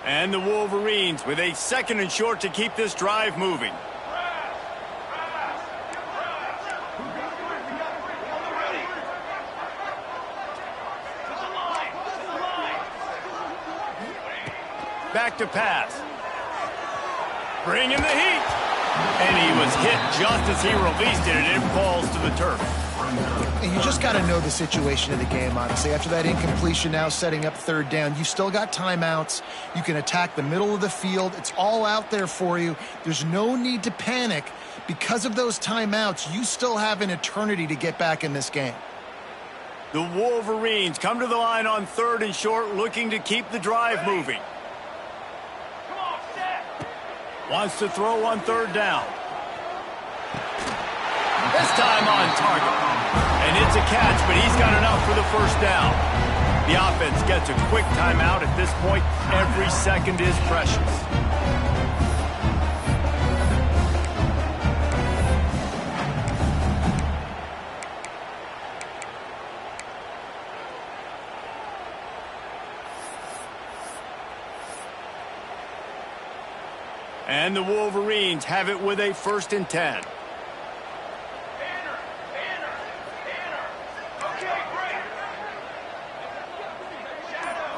And the Wolverines with a 2nd and short to keep this drive moving. Back to pass. Bringing the heat. And he was hit just as he released it, and it falls to the turf. And you just got to know the situation of the game, honestly. After that incompletion now setting up third down, you still got timeouts. You can attack the middle of the field. It's all out there for you. There's no need to panic. Because of those timeouts, you still have an eternity to get back in this game. The Wolverines come to the line on 3rd and short, looking to keep the drive moving. Come on, set. Wants to throw on 3rd down. This time on target. And it's a catch, but he's got enough for the 1st down. The offense gets a quick timeout at this point. Every second is precious. And the Wolverines have it with a 1st and 10. Banner. Okay, great. Shadow.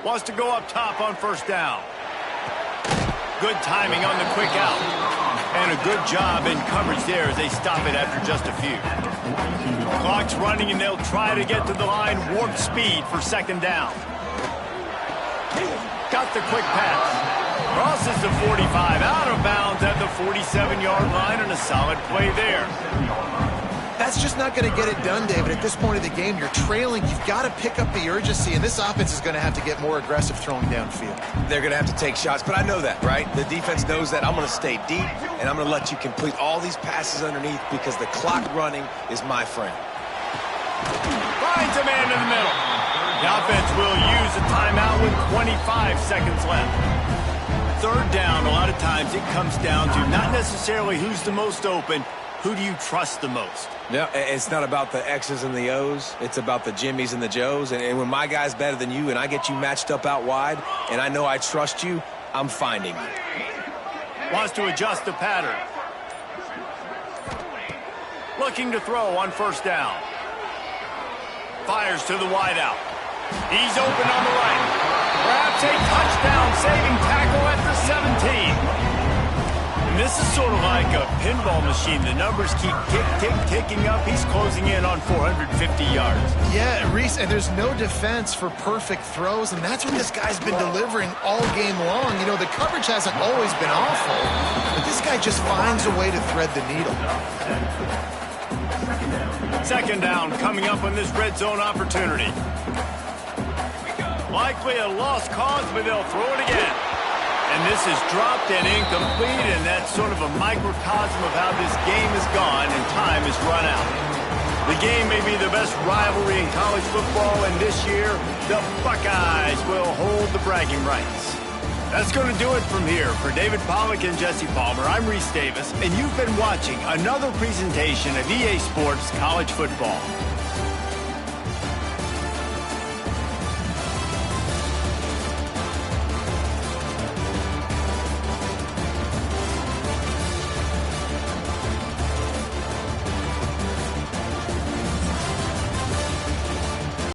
Wants to go up top on 1st down. Good timing on the quick out. And a good job in coverage there as they stop it after just a few. Clock's running and they'll try to get to the line. Warp speed for 2nd down. Got the quick pass. Crosses the 45, out of bounds at the 47-yard line, and a solid play there. That's just not going to get it done, David. At this point of the game, you're trailing. You've got to pick up the urgency, and this offense is going to have to get more aggressive throwing downfield. They're going to have to take shots, but I know that, right? The defense knows that. I'm going to stay deep, and I'm going to let you complete all these passes underneath because the clock running is my friend. Finds a man in the middle. The offense will use a timeout with 25 seconds left. 3rd down, a lot of times it comes down to not necessarily who's the most open, who do you trust the most? Yeah, it's not about the X's and the O's. It's about the Jimmys and the Joes. And when my guy's better than you and I get you matched up out wide and I know I trust you, I'm finding you. Wants to adjust the pattern. Looking to throw on 1st down. Fires to the wideout. He's open on the right. Perhaps a touchdown-saving tackle at the 17. And this is sort of like a pinball machine. The numbers keep ticking up. He's closing in on 450 yards. Yeah, Reese, and there's no defense for perfect throws, and that's what this guy's been delivering all game long. You know, the coverage hasn't always been awful, but this guy just finds a way to thread the needle. 2nd down coming up on this red zone opportunity. Likely a lost cause, but they'll throw it again. And this is dropped and incomplete, and that's sort of a microcosm of how this game has gone, and time has run out. The game may be the best rivalry in college football, and this year, the Buckeyes will hold the bragging rights. That's going to do it from here. For David Pollack and Jesse Palmer, I'm Reese Davis, and you've been watching another presentation of EA Sports College Football.